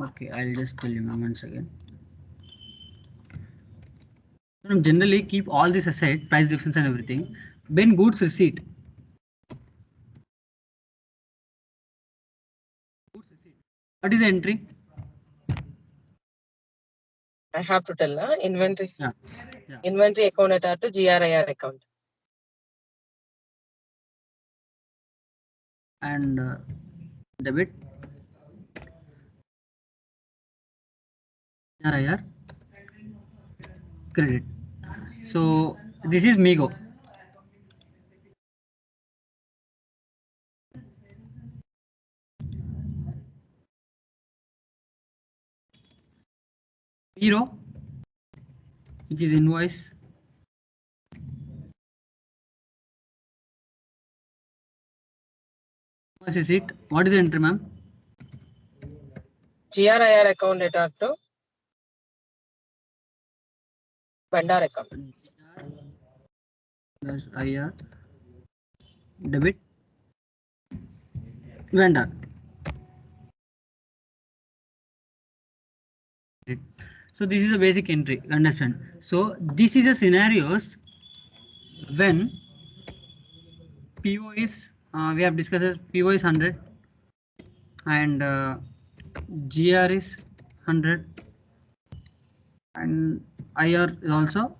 Okay, I'll just tell you once again. Generally keep all this aside, price difference and everything. When goods receipt. What is the entry? I have to tell inventory. Yeah. Inventory account attached to GRIR account. And debit. GRIR. Credit. So this is Migo. Zero, which is invoice. Invoice is it? What is the entry, ma'am? GRIR account attached to vendor account. IR debit vendor. So this is a basic entry, understand? So this is a scenarios when PO is we have discussed as PO is 100 and GR is 100 and IR is also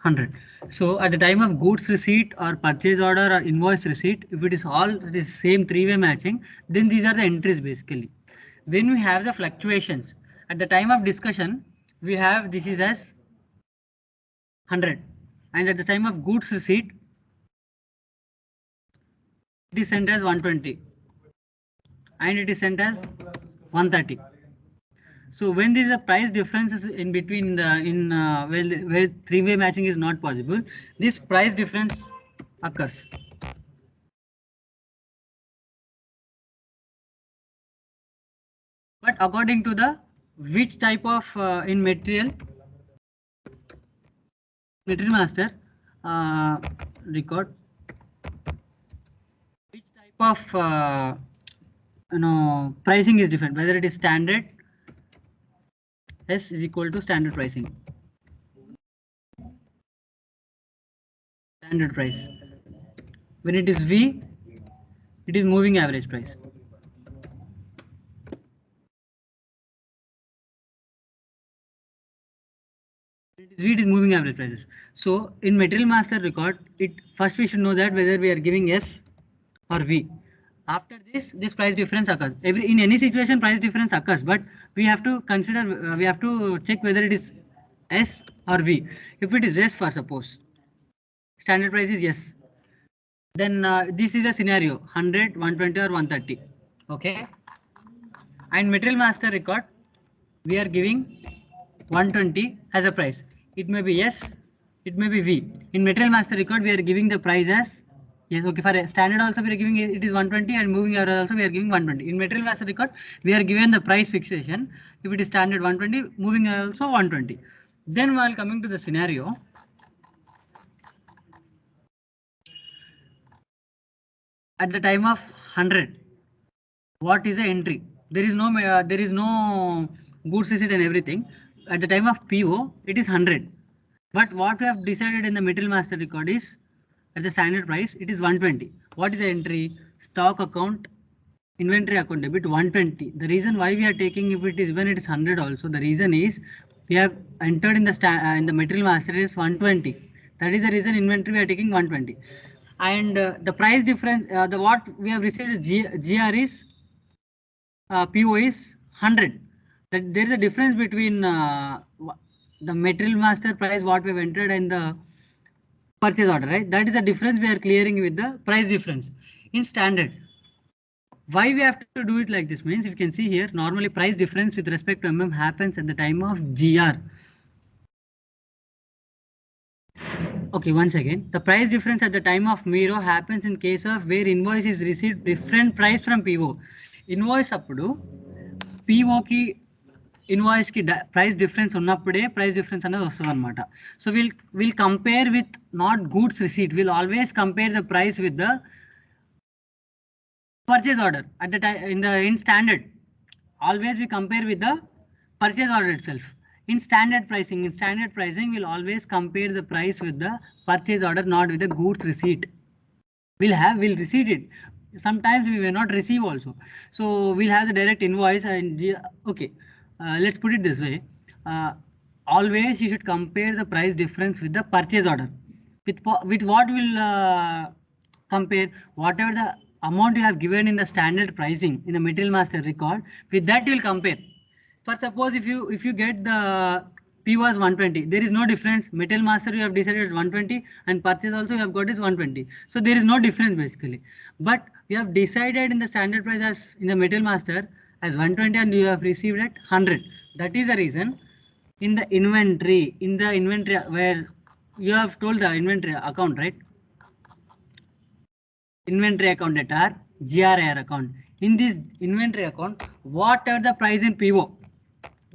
100. So at the time of goods receipt or purchase order or invoice receipt, if it is all it is same three-way matching, then these are the entries basically. When we have the fluctuations at the time of discussion, we have this is as 100 and at the time of goods receipt it is sent as 120 and it is sent as 130. So when there is a price differences in between the where three-way matching is not possible, this price difference occurs. But according to the which type of in material master record, which type of pricing is different, whether it is standard. S is equal to standard pricing. Standard price. When it is V, it is moving average price. It is moving average prices. So in material master record, first we should know that whether we are giving S or V. After this price difference occurs. In any situation price difference occurs, but we have to consider we have to check whether it is S or V. If it is S, for suppose standard price is yes, then this is a scenario 100, 120 or 130. Okay, and material master record we are giving 120 as a price. It may be yes, it may be V. In material master record we are giving the price as yes. Okay, for standard also we are giving it is 120 and moving average also we are giving 120. In material master record we are given the price fixation. If it is standard 120, moving average also 120. Then while coming to the scenario, at the time of 100, what is the entry? There is no goods receipt and everything. At the time of PO, it is 100. But what we have decided in the material master record is at the standard price, it is 120. What is the entry? Stock account, inventory account debit 120. The reason why we are taking if it is when it is 100 also, the reason is we have entered in the material master is 120. That is the reason inventory we are taking 120. And the price difference, the what we have received is GR is PO is 100. That there is a difference between the material master price what we have entered and the purchase order, right? That is the difference we are clearing with the price difference in standard. Why we have to do it like this means, if you can see here, normally price difference with respect to MM happens at the time of GR. Okay, once again, the price difference at the time of Miro happens in case of where invoice is received different price from PO. Invoice appudu PO ki invoice ki price difference ఉన్నప్పుడే price difference అనేది వస్తుంది అనమాట. So we'll compare with not goods receipt. We'll always compare the price with the purchase order at the time in standard. always we compare with the purchase order itself. In standard pricing, we'll always compare the price with the purchase order, not with the goods receipt. We'll receive it. Sometimes we will not receive also. So we'll have the direct invoice and okay. Let's put it this way. Always you should compare the price difference with the purchase order. With what will compare? Whatever the amount you have given in the standard pricing in the material master record, with that you will compare. For suppose if you get the P was 120, there is no difference. Material master you have decided 120 and purchase also you have got is 120. So there is no difference basically. But you have decided in the standard price as in the material master as 120 and you have received at 100. That is the reason in the inventory where you have told the inventory account, right? Inventory account data, GRIR account. In this inventory account, whatever the price in PO,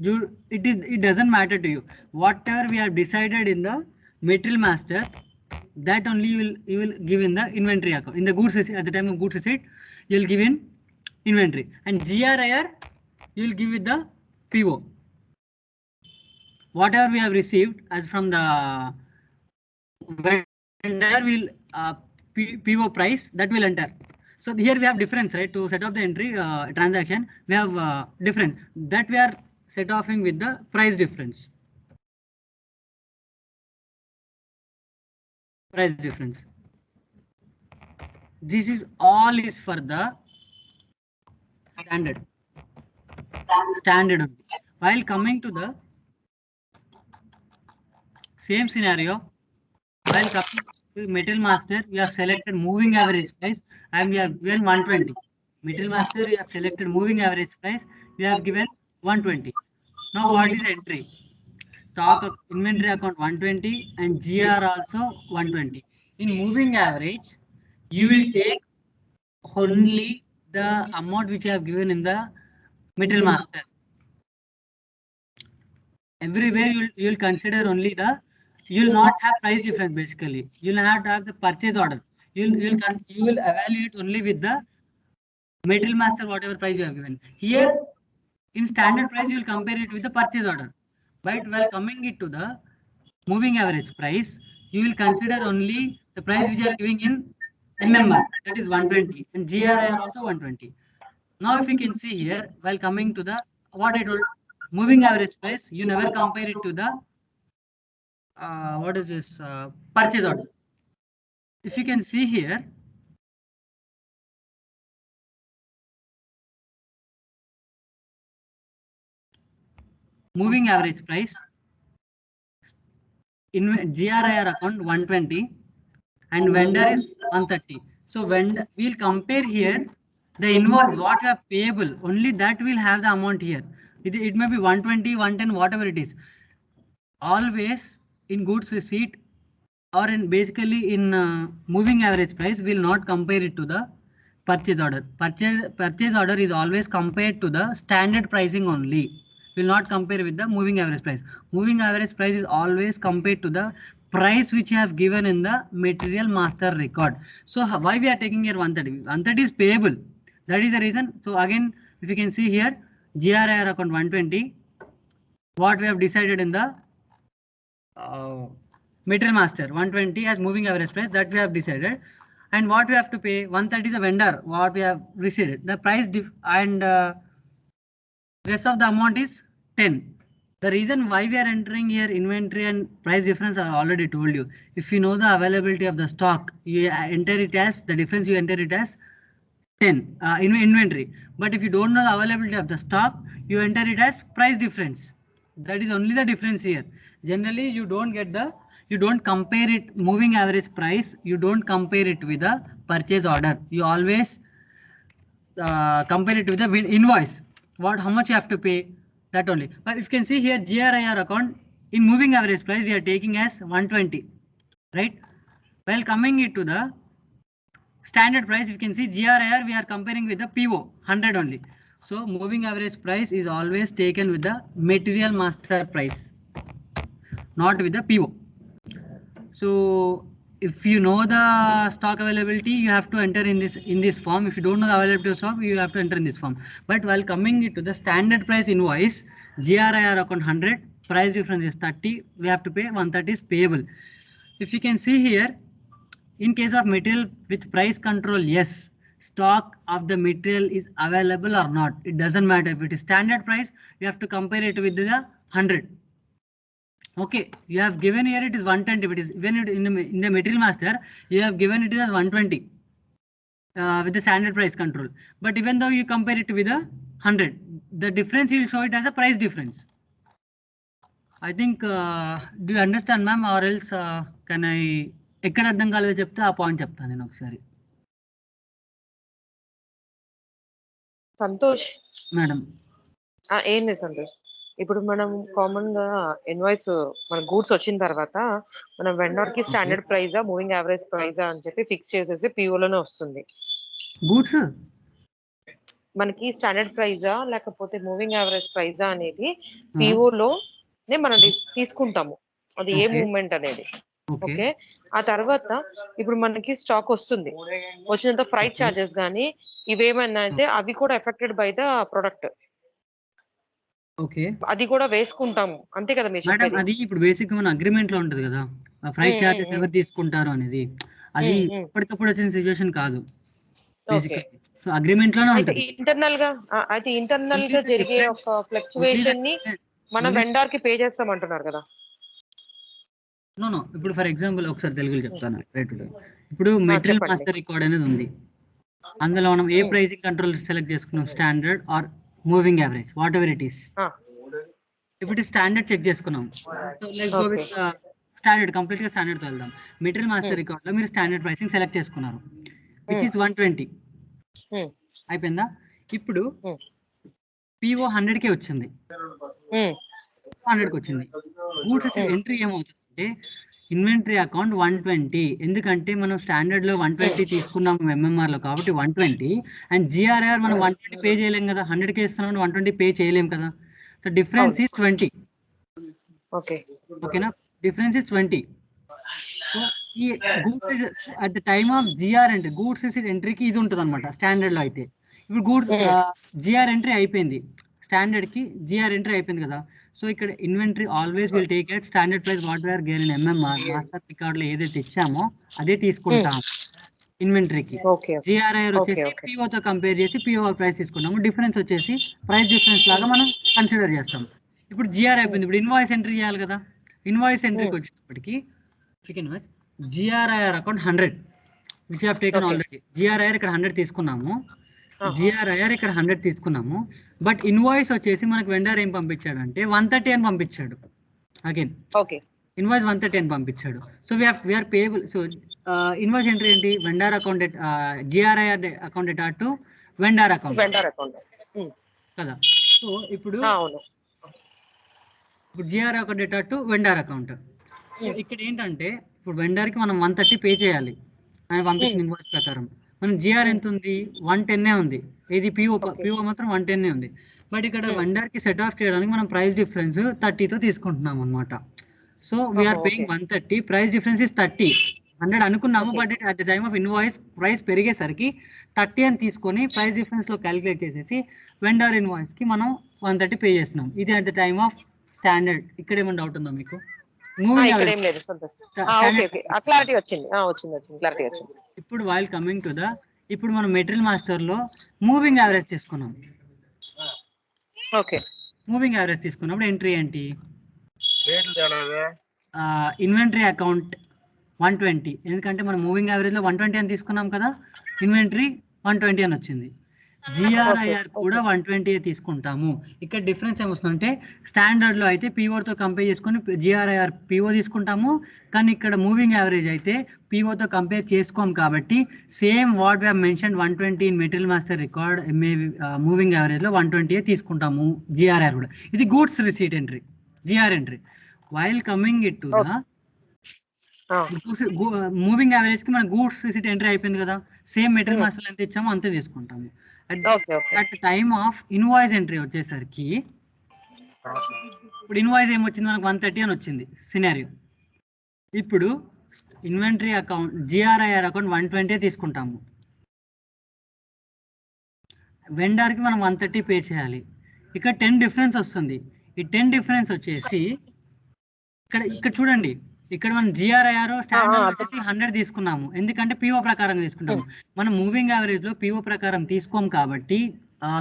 it doesn't matter to you. Whatever we have decided in the material master, that only you will give in the inventory account. In the goods receipt, at the time of goods receipt, you will give in inventory, and GRIR you will give with the PO. Whatever we have received as from the vendor will PO price, that will enter. So here we have difference, right? To set off the entry transaction, we have difference that we are set offing with the price difference. Price difference. This is all is for the standard. Standard. While coming to the same scenario, while coming to material master, we have selected moving average price and we have given 120. Material master, we have selected moving average price, we have given 120. Now what is entry? Stock inventory account 120 and GR also 120. In moving average, you will take only the amount which you have given in the material master. Everywhere you will consider only the, you will not have price difference basically. You will have to have the purchase order. You will evaluate only with the material master whatever price you have given. Here in standard price you will compare it with the purchase order. But while coming it to the moving average price, you will consider only the price which you are giving in MMR, that is 120, and GRIR also 120. Now if you can see here, while coming to the what I told, moving average price, you never compare it to the what is this purchase order. If you can see here, moving average price in GRIR account 120 and vendor is 130. So when we'll compare here the invoice what we have payable, only that will have the amount here. It may be 120, 110, whatever it is. Always in goods receipt or in basically in moving average price, will not compare it to the purchase order. Purchase order is always compared to the standard pricing only. Will not compare with the moving average price. Moving average price is always compared to the price which you have given in the material master record. So why we are taking here 130? 130 is payable. That is the reason. So again, if you can see here, GRIR account 120, what we have decided in the material master 120 as moving average price, that we have decided, and what we have to pay 130 is a vendor what we have received. The price and rest of the amount is 10. The reason why we are entering here inventory and price difference I already told you. If you know the availability of the stock, you enter it as the difference, you enter it as 10 in inventory. But if you don't know the availability of the stock, you enter it as price difference. That is only the difference here. Generally you don't compare it moving average price, you don't compare it with the purchase order. You always compare it with the invoice, how much you have to pay, that only. But if you can see here, GRIR account in moving average price we are taking as 120, right? While coming it to the standard price, you can see GRIR we are comparing with the PO 100 only. So moving average price is always taken with the material master price, not with the PO. So if you know the stock availability, you have to enter in this form. If you don't know the availability of stock, you have to enter in this form. But while coming to the standard price invoice, GRIR account 100, price difference is 30, we have to pay 130 is payable. If you can see here, in case of material with price control, yes, stock of the material is available or not, it doesn't matter. If it is standard price, you have to compare it with the 100. Okay, you have given here it is 120, but it is when it in the material master, you have given it as 120 with the standard price control. But even though you compare it with the 100, the difference you will show it as a price difference. I think, do you understand, ma'am, or else can I ఎక్కడ అర్థం కాలేదో చెప్తే ఆ point చెప్తాను నేను ఒకసారి. Santosh madam ఏం లేదు సంతోష్, ఇప్పుడు మనం కామన్ గా ఇన్వాయిస్ మన గూడ్స్ వచ్చిన తర్వాత మనం వెండర్ కి స్టాండర్డ్ ప్రైజా మూవింగ్ యావరేజ్ ప్రైజా అని చెప్పి ఫిక్స్ చేసేసి పిఓలోనే వస్తుంది. గూడ్స్ మనకి స్టాండర్డ్ ప్రైజా లేకపోతే మూవింగ్ యావరేజ్ ప్రైజా అనేది పిఓలోనే మనం తీసుకుంటాము, అది ఏ మూవ్మెంట్ అనేది. ఓకే, ఆ తర్వాత ఇప్పుడు మనకి స్టాక్ వస్తుంది, వచ్చినంత ఫ్రైట్ చార్జెస్ కానీ ఇవేమైనా అయితే అవి కూడా affected by the product. Okay, అది కూడా వేసుకుంటాము అంతే కదా మీరు మేడం? చెప్పేది? అది ఇప్పుడు బేసిక్ మన అగ్రిమెంట్ లో ఉంటది కదా, ఫ్రైట్ చార్జెస్ ఎవరు తీసుకుంటారు అనేది. అది ఇప్పటికప్పుడు వచ్చిన సిచువేషన్ కాదు, బేసిక్. సో అగ్రిమెంట్ లోనే ఉంటది. ఇంటర్నల్ గా జరిగే ఒక ఫ్లక్చువేషన్ ని మనం వెండర్ కి పే చేస్తామంటున్నారు కదా. నో, ఇప్పుడు ఫర్ ఎగ్జాంపుల్ ఒకసారి తెలుగులో చెప్తాను. ఇప్పుడు మెటీరియల్ మాస్టర్ రికార్డ్ అనేది ఉంది, అందులో మనం ఏ ప్రైసింగ్ కంట్రోల్ సెలెక్ట్ చేసుకున్నాం, standard are moving average, what ever it is. ఇప్పుడు స్టాండర్డ్ చెక్ చేసుకున్నాం, స్టాండర్డ్ కంప్లీట్ గా స్టాండర్డ్ తో వెళ్దాం. మెటీరియల్ మాస్టర్ రికార్డ్ లో మీరు స్టాండర్డ్ ప్రైసింగ్ సెలెక్ట్ చేసుకున్నారు, విచ్ ఇస్ 120 అయిపోయిందా. ఇప్పుడు పిఓ 100 కే వచ్చింది, 100 కి వచ్చింది. గూడ్స్ ఎంట్రీ ఏమవుతుందంటే ఇన్వెంటరీ అకౌంట్ 120, ఎందుకంటే మనం స్టాండర్డ్ లో 120 తీసుకున్నాము ఎంఎంఆర్ లో, కాబట్టి 120. అండ్ జిఆర్ఆర్ మనం 120 పే చేయలేం కదా, 100 కే ఇస్తున్నాం, 120 పే చేయలేం కదా. So difference is 20. ఓకేనా, డిఫరెన్స్ ఈస్ 20. సో ఈ goods at the time of GR entry, goods ఎంట్రీకి ఇది ఉంటుంది అనమాట స్టాండర్డ్ లో అయితే. ఇప్పుడు గూడ్స్ జిఆర్ ఎంట్రీ అయిపోయింది, స్టాండర్డ్ కి జిఆర్ ఎంట్రీ అయిపోయింది కదా. సో ఇక్కడ inventory always will take at standard price what we are gain in MMR. Master record లో ఏదైతే ఇచ్చామో అదే తీసుకుంటాం ఇన్వెంటరీకి. జిఆర్ఐఆర్ వచ్చేసి పిఓతో కంపేర్ చేసి పిఓ ప్రైస్ తీసుకుంటాము, డిఫరెన్స్ వచ్చేసి ప్రైస్ డిఫరెన్స్ లాగా మనం కన్సిడర్ చేస్తాం. ఇప్పుడు జిఆర్ అయిపోయింది, ఇప్పుడు ఇన్వాయిస్ ఎంట్రీ చేయాలి కదా. ఇన్వాయిస్ ఎంట్రీకి వచ్చేటప్పటికి GRIR account 100 which have taken already. GRIR ఇక్కడ 100 తీసుకున్నాము, జిఆర్ఐఆర్ ఇక్కడ 100 తీసుకున్నాము. బట్ ఇన్వాయిస్ వచ్చేసి మనకు వెండర్ ఏం పంపించాడు అంటే 130 అని పంపించాడు. అగైన్ ఇన్వాయిస్ 130 అని పంపించాడు. So we are payable. So invoice entry ఏంటి, వెండర్ అకౌంట్ జిఆర్ఐఆర్ అకౌంట్ డేటా టు వెండర్ అకౌంట్ కదా. సో ఇప్పుడు జిఆర్ఐ అకౌంట్ డేటా టు వెండర్ అకౌంట్. సో ఇక్కడ ఏంటంటే ఇప్పుడు వెండర్ కి మనం 130 పే చేయాలి ఆయన పంపించిన ఇన్వాయిస్ ప్రకారం. మనం జిఆర్ ఎంత ఉంది, 110 ఉంది. ఇది పిఓ మాత్రం 110 ఉంది. బట్ ఇక్కడ వెండర్ కి సెట్ ఆఫ్ చేయడానికి మనం ప్రైస్ డిఫరెన్స్ 30తో తీసుకుంటున్నాం అనమాట. So we are paying 130, price difference is 30. 100 అనుకున్నాము, but at the time of invoice price పెరిగేసరికి 30 అని తీసుకొని ప్రైస్ డిఫరెన్స్ లో క్యాలిక్యులేట్ చేసేసి వెండర్ ఇన్వాయిస్ కి మనం 130 పే చేస్తున్నాం. ఇది at the time of standard. ఇక్కడ ఏమైనా డౌట్ ఉందా మీకు? ఇప్పుడు వైల్ కమింగ్ టు ద, ఇప్పుడు మనం మెటీరియల్ మాస్టర్ లో మూవింగ్ యావరేజ్ తీసుకున్నాం. మూవింగ్ యావరేజ్ తీసుకున్నప్పుడు ఎంట్రీ ఏంటి, ఇన్వెంటరీ అకౌంట్ 120, ఎందుకంటే మనం మూవింగ్ యావరేజ్ లో 120 అని తీసుకున్నాం కదా, ఇన్వెంటరీ 120 అని వచ్చింది. జిఆర్ఐఆర్ కూడా 120 తీసుకుంటాము. ఇక్కడ డిఫరెన్స్ ఏమొస్తుందంటే స్టాండర్డ్ లో అయితే పిఓతో కంపేర్ చేసుకొని జిఆర్ఐఆర్ పిఓ తీసుకుంటాము, కానీ ఇక్కడ మూవింగ్ యావరేజ్ అయితే పిఓతో కంపేర్ చేసుకోం. కాబట్టి same what we have mention 120 in material master record moving average లో 120 తీసుకుంటాము జిఆర్ఆర్ కూడా. ఇది goods receipt entry, GR entry. While coming it to the moving average కి మన గూడ్స్ రిసీట్ ఎంట్రీ అయిపోయింది కదా, సేమ్ మెటీరియల్ మాస్టర్ ఎంత ఇచ్చామో అంతే తీసుకుంటాము. At time of invoice entry వచ్చేసరికి ఇప్పుడు ఇన్వాయిస్ ఏమొచ్చింది మనకు 130 అని వచ్చింది సినారియో. ఇప్పుడు ఇన్వెంటరీ అకౌంట్ GRIR అకౌంట్ 120 తీసుకుంటాము. వెండర్కి మనం 130 పే చేయాలి. ఇక్కడ 10 డిఫరెన్స్ వస్తుంది. ఈ 10 డిఫరెన్స్ వచ్చేసి ఇక్కడ చూడండి, ఇక్కడ మనం GRIR స్టాండర్డ్ వచ్చేసి 100 తీసుకున్నాము, ఎందుకంటే PO ప్రకారం తీసుకుంటాము. మనం మూవింగ్ యావరేజ్ లో PO ప్రకారం తీసుకోం కాబట్టి,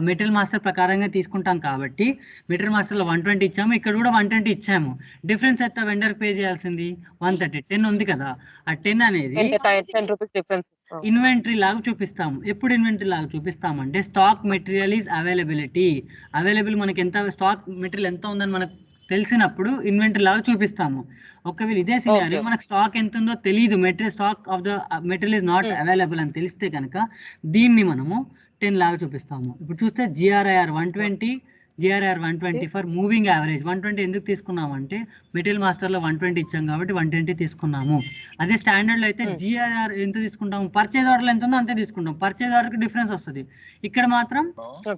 మెటీరియల్ మాస్టర్ ప్రకారంగా తీసుకుంటాం కాబట్టి మెటీరియల్ మాస్టర్ లో 120 ఇచ్చాము, ఇక్కడ కూడా 120 ఇచ్చాము. డిఫరెన్స్ అయితే వెండర్ పే చేయాల్సింది 130. 10 ఉంది కదా, ఆ 10 అనేది 10 రూపీస్ డిఫరెన్స్ ఇన్వెంటరీ లాగా చూపిస్తాము. ఎప్పుడు ఇన్వెంటరీ లాగా చూపిస్తామంటే స్టాక్ మెటీరియల్ ఈజ్ అవైలబుల్ మనకి ఎంత స్టాక్ మెటీరియల్ ఎంత ఉందని మనకు తెలిసినప్పుడు ఇన్వెంటరీ లాగా చూపిస్తాము. ఒకవేళ ఇదే సినారియో మనకు స్టాక్ ఎంత ఉందో తెలియదు, material stock of the material is not available అని తెలిస్తే కనుక దీన్ని మనము 10 లాగా చూపిస్తాము. ఇప్పుడు చూస్తే GRIR 120 ఫర్ మూవింగ్ యావరేజ్. 120 ఎందుకు తీసుకున్నామంటే మెటీరియల్ మాస్టర్లో 120 ఇచ్చాం కాబట్టి 120 తీసుకున్నాము. అదే స్టాండర్డ్లో అయితే GRIR ఎంత తీసుకుంటాము, పర్చేజ్ ఆర్డర్లో ఎంత ఉందో అంతే తీసుకుంటాం. పర్చేజ్ ఆర్డర్కి డిఫరెన్స్ వస్తుంది, ఇక్కడ మాత్రం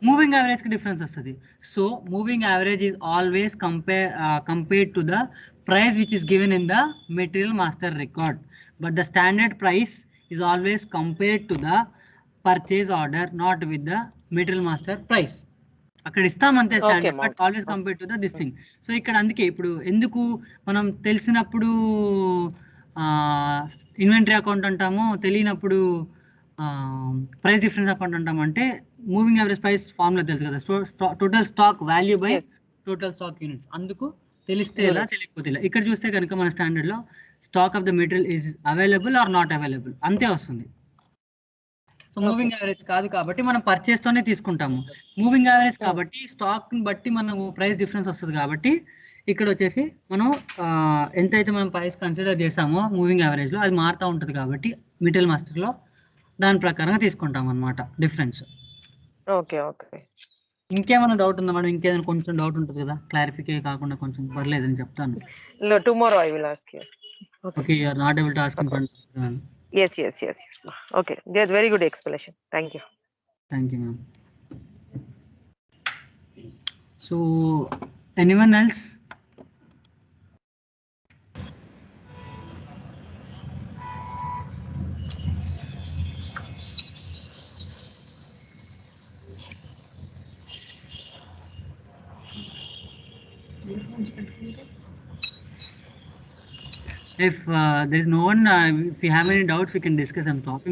మూవింగ్ యావరేజ్కి డిఫరెన్స్ వస్తుంది. So moving average is always compared to the price which is given in the material master record, but the standard price is always compared to the purchase order, not with the material master price. అక్కడ ఇస్తామంతే standard, but always compare to the this thing. So ఇక్కడ అందుకే ఇప్పుడు ఎందుకు మనం తెలిసినప్పుడు inventory account అంటాము, తెలియనప్పుడు ప్రైస్ డిఫరెన్స్ అకౌంట్ అంటాము అంటే మూవింగ్ యావరేజ్ ప్రైస్ ఫార్ములా తెలుసు కదా, total stock value by total stock units. అందుకు తెలిస్తే ఎలా, తెలియకపోతే ఇలా. ఇక్కడ చూస్తే కనుక మన స్టాండర్డ్ లో stock of the material is available or not available అంతే వస్తుంది. సో మూవింగ్ యావరేజ్ కాదు కాబట్టి మనం పర్చేస్ తోనే తీసుకుంటాము. మూవింగ్ యావరేజ్ కాబట్టి స్టాక్ ని బట్టి మనం ప్రైస్ డిఫరెన్స్ వస్తుంది కాబట్టి ఇక్కడ వచ్చేసి మనం ఎంతైతే మనం ప్రైస్ కన్సిడర్ చేసామో మూవింగ్ యావరేజ్ లో అది మారుతూ ఉంటుంది కాబట్టి మెటీరియల్ మాస్టర్ లో దాని ప్రకారంగా తీసుకుంటాం అన్నమాట డిఫరెన్స్. ఓకే. ఇంకేమైనా డౌట్ ఉందా మేడం? ఇంకేదైనా కొంచెం డౌట్ ఉంటుంది కదా, క్లారిఫికే కాకుండా కొంచెం పర్లేదని చెప్తాను. Tomorrow I will ask you. Okay, you are not able to ask in front. Yes. Okay, that's very good explanation. Thank you. Thank you, ma'am. So, anyone else? If there is no one, if you have any doubts, we can discuss some topic.